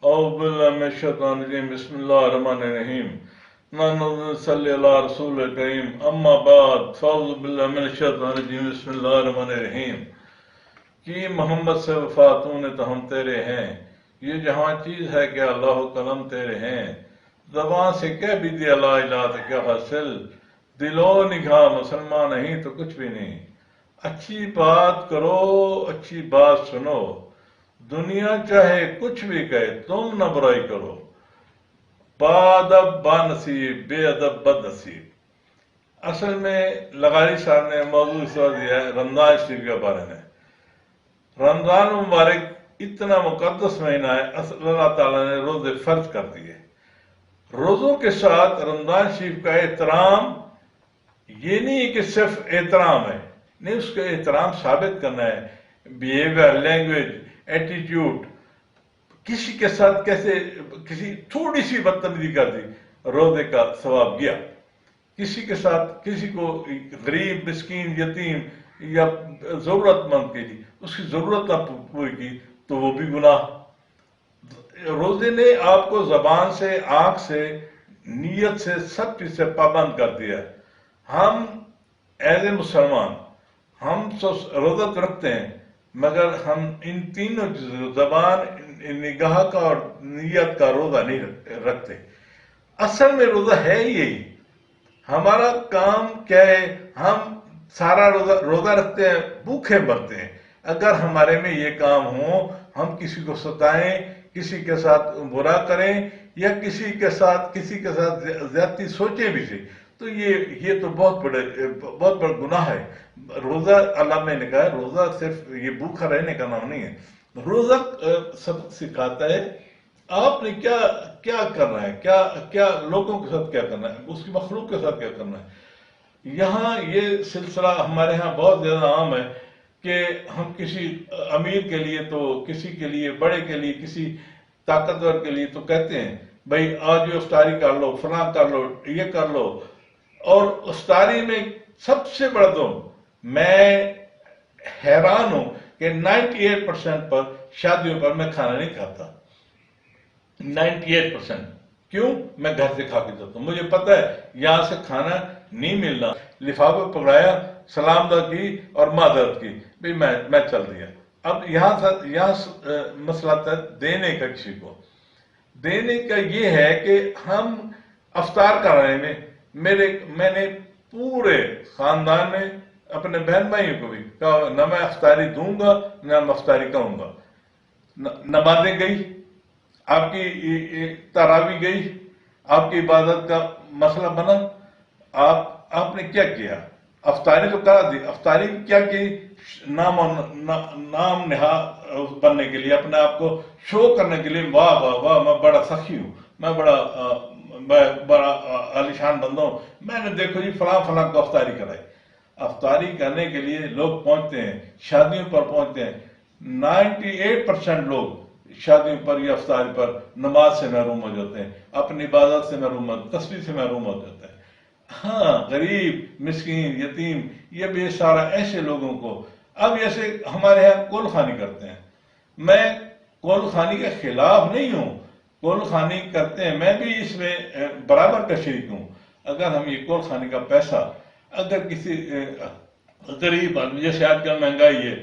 أعوذ بالله من الشيطان الرجيم بسم الله الرحمن الرحيم نصلي على رسول الكريم أما بعد فأعوذ بالله من الشيطان الرجيم بسم الله الرحمن الرحيم کہ محمد سے وفاتوں نے تو ہم تیرے ہیں، یہ جہاں چیز ہے کہ اللہ و قلم تیرے ہیں، زبان سے کہہ بھی دیا لا الہ تو کیا حاصل، دل و نگاہ مسلمان نہیں تو کچھ بھی نہیں۔ اچھی بات کرو، اچھی بات سنو، دنیا چاہے کچھ بھی کہے تم نہ برائی کرو، بادب با نصیب بے ادب بد نصیب۔ اصل میں لغاری صاحب نے موضوع اس وقت دیا ہے رمضان شریف کے بارے میں۔ رمضان مبارک اتنا مقدس مہینہ ہے، اللہ تعالیٰ نے روزے فرض کر دیے۔ روزوں کے ساتھ رمضان شریف کا احترام یہ نہیں کہ صرف احترام ہے، نہیں، اس کا احترام ثابت کرنا ہے، بیہیویئر، لینگویج، ایٹیٹیوڈ۔ کسی کے ساتھ کیسے کسی تھوڑی سی بدتمیزی کر دی، روزے کا ثواب گیا۔ کسی کے ساتھ کسی کو غریب، مسکین، یتیم یا ضرورت مند کے لیے اس کی ضرورت نہ پوری کی تو وہ بھی گناہ۔ روزے نے آپ کو زبان سے، آنکھ سے، نیت سے، سب چیز سے پابند کر دیا ہے۔ ہم ایز اے مسلمان ہم روزہ رکھتے ہیں، مگر ہم ان تینوں چیزوں، زبان، نگاہ کا اور نیت کا روزہ نہیں رکھتے۔ اصل میں روزہ ہے ہی یہی۔ ہمارا کام کیا ہے؟ ہم سارا روزہ رکھتے ہیں، بھوکے مرتے ہیں۔ اگر ہمارے میں یہ کام ہو، ہم کسی کو ستائیں، کسی کے ساتھ برا کریں یا کسی کے ساتھ زیادتی سوچیں بھی سے، تو یہ تو بہت بڑا گناہ ہے۔ روزہ اللہ نے کہا ہے، روزہ صرف یہ بھوکا رہنے کا نام نہیں ہے۔ روزہ سبق سکھاتا ہے آپ نے کیا کرنا ہے، کیا لوگوں کے ساتھ کیا کرنا ہے، اس کی مخلوق کے ساتھ کیا کرنا ہے۔ یہاں یہ سلسلہ ہمارے ہاں بہت زیادہ عام ہے کہ ہم کسی امیر کے لیے تو کسی کے لیے بڑے کے لیے کسی طاقتور کے لیے تو کہتے ہیں بھائی آج افطاری کر لو، فلاں کر لو، یہ کر لو، اور افطاری میں سب سے بڑا تو میں حیران ہوں کہ 98% پر شادیوں پر میں کھانا نہیں کھاتا۔ 98%۔ کیوں؟ میں گھر سے کھا کے جاتا ہوں، مجھے پتہ ہے یہاں سے کھانا نہیں ملنا، لفافہ پکڑایا، سلام دا کی اور معذرت کی، بھئی میں چل دیا۔ اب یہاں مسئلہ تھا دینے کا، کسی کو دینے کا یہ ہے کہ ہم افطار کرانے میں میں نے پورے خاندان میں اپنے بہن بھائیوں کو بھی کہا نہ میں افطاری دوں گا نہ میں افطاری کروں گا۔ نمازیں گئی، آپ کی تراویح گئی، آپ کی عبادت کا مسئلہ بنا، آپ نے کیا کیا؟ افطاری تو کرا دی، افطاری کیا کی؟ نام نہاد بننے کے لیے، اپنے آپ کو شو کرنے کے لیے، واہ واہ واہ میں بڑا سخی ہوں، میں بڑا عالیشان بندہ ہوں، میں نے دیکھو جی فلاں کو افطاری کرائی۔ افطاری کرنے کے لیے لوگ پہنچتے ہیں، شادیوں پر پہنچتے ہیں۔ 98% لوگ شادیوں پر یا افطاری پر نماز سے محروم ہو جاتے ہیں، اپنی عبادت سے محروم، تسبیح سے محروم ہو جاتے ہیں۔ ہاں، غریب، مسکین، یتیم، یہ بے سارا ایسے لوگوں کو اب ایسے ہمارے یہاں کول خانی کرتے ہیں۔ میں کول خانی کے خلاف نہیں ہوں، کول خانی کرتے ہیں، میں بھی اس میں برابر کا شریک ہوں۔ اگر ہم یہ کول خانی کا پیسہ اگر کسی غریب آدمی، جیسے آج کل مہنگائی ہے،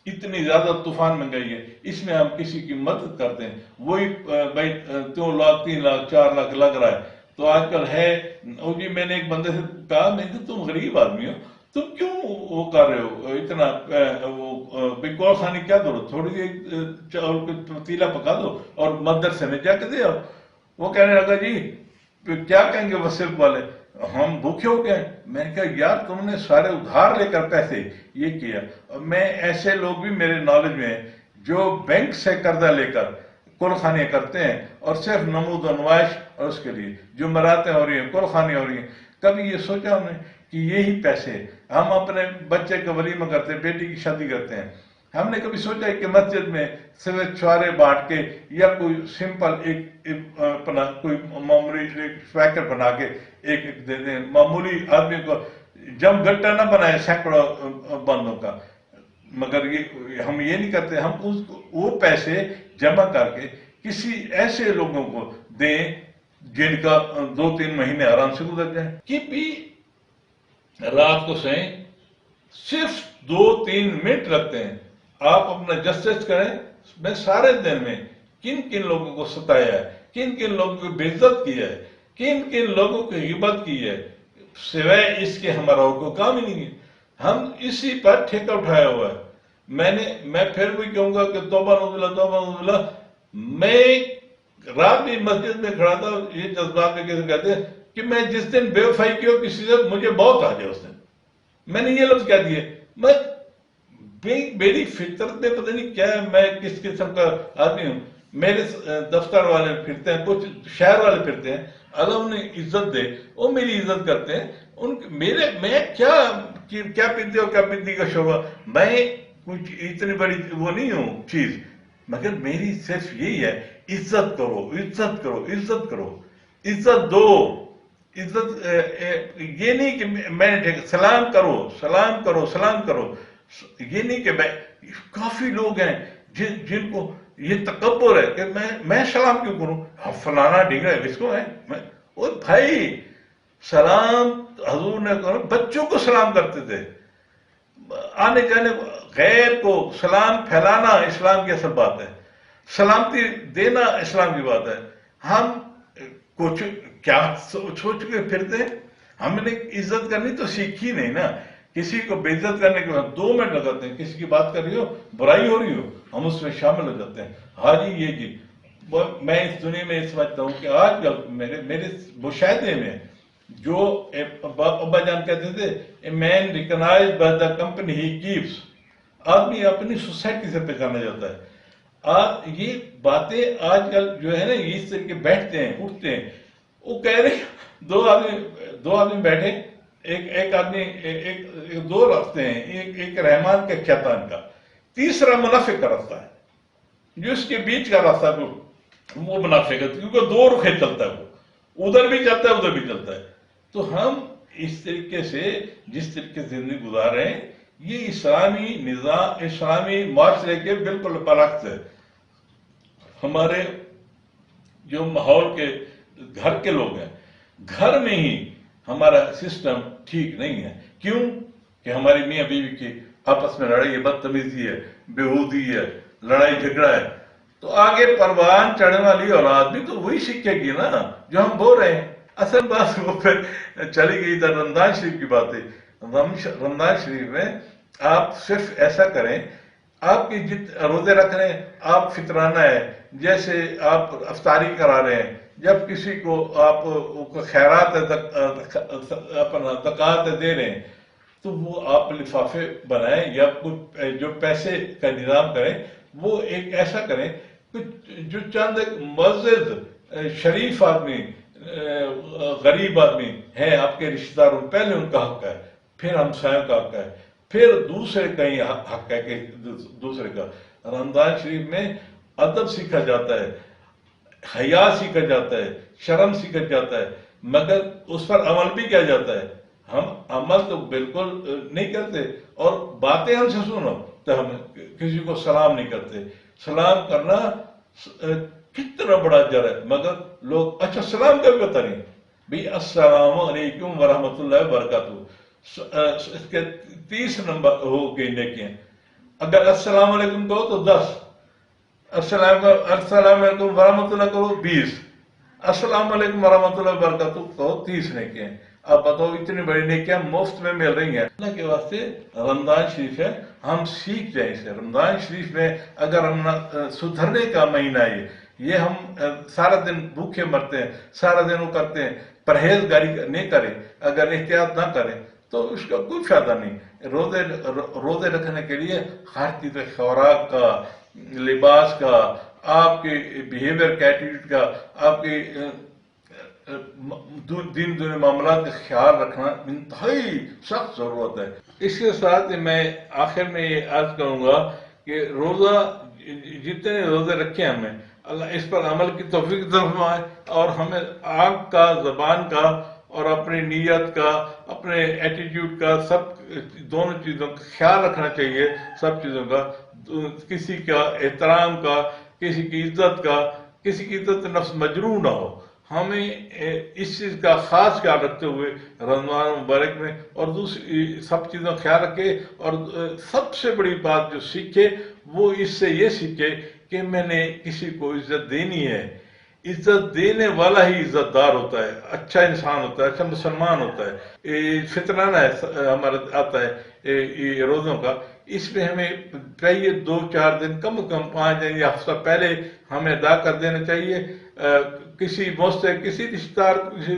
اتنی زیادہ طوفان مہنگائی ہے، اس میں ہم کسی کی مدد کرتے ہیں، وہی بھائی 2 لاکھ 3 لاکھ 4 لاکھ لگ رہا ہے تو آج کل ہے جی، میں نے ایک بندے سے کہا میں کہ تم غریب آدمی ہو، تم کیوں وہ کر رہے ہو اتنا کول خانی کیا دو، تھوڑی سی چاول کا پتیلا پکا دو اور مدرسے میں جا کے دے آؤ۔ وہ کہنے لگا جی کیا کہیں گے وسیلک والے، ہم بھوکے ہو گئے۔ میں نے کہا یار تم نے سارے ادھار لے کر پیسے یہ کیا۔ میں ایسے لوگ بھی میرے نالج میں ہیں جو بینک سے قرضہ لے کر کول خانیاں کرتے ہیں اور صرف نمود و نمائش اور اس کے لیے جمعراتیں ہو رہی ہیں، کول خانیاں ہو رہی ہیں۔ کبھی یہ سوچا ہم نے کہ یہی پیسے ہم اپنے بچے کا ولیمہ کرتے ہیں، بیٹی کی شادی کرتے ہیں، ہم نے کبھی سوچا ہے کہ مسجد میں صرف چھوارے بانٹ کے یا کوئی سمپل ایک کوئی معمولی پیکٹ بنا کے ایک دے دیں، معمولی آدمی کو جم گٹا نہ بنائے سینکڑوں بندوں کا۔ مگر ہم یہ نہیں کرتے، ہم وہ پیسے جمع کر کے کسی ایسے لوگوں کو دیں جن کا 2-3 مہینے آرام سے گزر جائیں. کہ بھی رات کو سوئیں، صرف 2-3 منٹ لگتے ہیں. آپ اپنا جسٹس کریں، میں سارے دن میں کن کن لوگوں کو ستایا ہے، کن کن لوگوں کو بے عزت کیا ہے، کن کن لوگوں کی غیبت کی ہے، سوائے اس کے ہمارا اور کوئی کام ہی نہیں ہے. ہم اسی پر ٹھیکہ اٹھایا ہوا ہے. میں پھر بھی کہوں گا کہ توبہ نعوذ باللہ، توبہ نعوذ باللہ. میں رات بھی مسجد میں کھڑا تھا، یہ جذبات میں کسی کہتے ہیں کہ میں جس دن بے وفائی کی ہو کسی سے، مجھے بہت آ جائے اس دن. میں نے یہ لفظ کہہ دیے. میری فطرت میں پتہ نہیں کیا ہے، میں کس قسم کا آدمی ہوں. میرے دفتر والے پھرتے ہیں، کچھ شہر والے پھرتے ہیں، اللہ انہیں عزت دے، وہ میری عزت کرتے ہیں. میں کیا پیتے ہو، کیا پیتی کا شعبہ، میں کچھ اتنی بڑی وہ نہیں ہوں چیز، مگر میری صرف یہی ہے، عزت کرو، عزت کرو، عزت کرو، عزت دو. عزت یہ نہیں کہ میں سلام کرو، سلام کرو، سلام کرو. یہ نہیں کہ کافی لوگ ہیں جن کو یہ تکبر ہے کہ میں سلام کیوں کروں، فلانا ڈھنگا ہے، اس کو ہے. او بھائی، سلام حضور نے کرو، بچوں کو سلام کرتے تھے. آنے جانے غیر کو سلام پھیلانا اسلام کی اصل بات ہے، سلامتی دینا اسلام کی بات ہے. ہم کچھ کیا سوچ کے پھرتے ہیں. ہم نے عزت کرنی تو سیکھی نہیں نا. کسی کو بے عزت کرنے کے بعد 2 منٹ لگاتے ہیں. کسی کی بات کر رہی ہو، برائی ہو رہی ہو، ہم اس میں شامل ہو جاتے ہیں. ہاں جی، یہ جی. میں اس دنیا میں سمجھتا ہوں کہ آج کل میرے مشاہدے میں جو ابا جان کہتے تھے، a man recognised by the company he keeps. آدمی اپنی سوسائٹی سے پہچانا جاتا ہے. یہ باتیں آج کل جو ہے نا، اس طریقے بیٹھتے ہیں، اٹھتے ہیں. وہ کہہ رہے 2 آدمی بیٹھے، ایک آدمی ایک 2 راستے ہیں، ایک رحمان کا شیطان کا، تیسرا منافق کا راستہ ہے. جو اس کے بیچ کا راستہ ہے وہ منافق ہے، کیونکہ 2 رخے چلتا ہے، وہ ادھر بھی چلتا ہے، ادھر بھی چلتا ہے. تو ہم اس طریقے سے جس طریقے سے زندگی گزار رہے ہیں، یہ اسلامی نظام، اسلامی معاشرے کے بالکل برعکس ہے. ہمارے جو ماحول کے گھر کے لوگ ہیں، گھر میں ہی ہمارا سسٹم ٹھیک نہیں ہے. کیوں کہ ہماری میاں بیوی کی آپس میں لڑائی ہے، بدتمیزی ہے، بےہودی ہے، لڑائی جھگڑا ہے. تو آگے پروان چڑھنے والی اولاد بھی تو وہی سیکھے گی نا جو ہم بول رہے ہیں. اصل بات وہ پھر چلی گئی تھا رمضان شریف کی باتیں. رمضان شریف میں آپ صرف ایسا کریں، آپ کی روزے رکھ رہے ہیں، آپ فطرانہ ہے، جیسے آپ افطاری کرا رہے ہیں، جب کسی کو آپ خیرات اپنا زکوٰۃ دے رہے ہیں، تو وہ آپ لفافے بنائیں یا جو پیسے کا نظام کریں، وہ ایک ایسا کریں جو چند ایک معزز شریف آدمی، غریب آدمی ہیں آپ کے رشتہ داروں، پہلے ان کا حق ہے، پھر ہمسایوں کا حق ہے، پھر دوسرے کا ہی حق ہے کہ دوسرے کا. رمضان شریف میں ادب سیکھا جاتا ہے، حیا سیکھا جاتا ہے، شرم سیکھا جاتا ہے، مگر اس پر عمل بھی کیا جاتا ہے. ہم عمل تو بالکل نہیں کرتے، اور باتیں ہم سے سنو تو ہم کسی کو سلام نہیں کرتے. سلام کرنا کتنا بڑا اجر ہے، مگر لوگ اچھا سلام کا بھی پتہ نہیں. بھائی السلام علیکم ورحمۃ اللہ وبرکاتہ، اس کے 30 نمبر ہو گئی نیکیاں. اگر السلام علیکم کہو تو 10، السلام علیکم ورحمۃ اللہ کہو 20، السلام علیکم ورحمۃ اللہ وبرکاتہ کہو 30 نیکیاں. اب بتاؤ اتنی بڑی نیکیاں مفت میں مل رہی ہیں. اللہ کے واسطے رمضان شریف ہے، ہم سیکھ جائیں اسے. رمضان شریف میں اگر ہم سدھرنے کا مہینہ ہے یہ ہم سارا دن بھوکے مرتے ہیں، سارا دن وہ کرتے ہیں، پرہیزگاری نہیں کریں، اگر احتیاط نہ کریں تو اس کا کوئی فائدہ نہیں. روزے رکھنے کے لیے ہر چیز، خوراک کا، لباس کا، آپ کے بیہیویئر کا، ایٹیٹیوڈ کا، آپ کے دین دنیا معاملات کا خیال رکھنا انتہائی سخت ضرورت ہے. اس کے ساتھ میں آخر میں یہ عرض کروں گا کہ روزہ، جتنے روزے رکھے ہمیں، اللہ اس پر عمل کی توفیق فرمائے، اور ہمیں آنکھ کا، زبان کا، اور اپنی نیت کا، اپنے ایٹیٹیوڈ کا، سب دونوں چیزوں کا خیال رکھنا چاہیے. سب چیزوں کا، کسی کا احترام کا، کسی کی عزت کا، کسی کی طرف نفس مجروح نہ ہو. ہمیں اس چیز کا خاص خیال رکھتے ہوئے رمضان مبارک میں اور دوسری سب چیزوں کا خیال رکھے. اور سب سے بڑی بات جو سیکھے وہ اس سے یہ سیکھے کہ میں نے کسی کو عزت دینی ہے. عزت دینے والا ہی عزت دار ہوتا ہے، اچھا انسان ہوتا ہے، اچھا مسلمان ہوتا ہے. فطرانہ ہمارا آتا ہے یہ روزوں کا، اس میں ہمیں چاہیے 2-4 دن کم از کم 5 دن یا ہفتہ پہلے ہمیں ادا کر دینا چاہیے. کسی مستحق، کسی رشتہ دار، کسی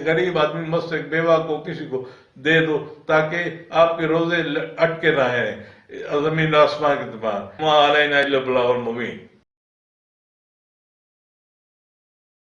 غریب آدمی مستحق بیوہ کو کسی کو دے دو تاکہ آپ کے روزے اٹکے نہ رہیں. زمین آسمان کے درمیان ما علینا الا البلاغ المبین.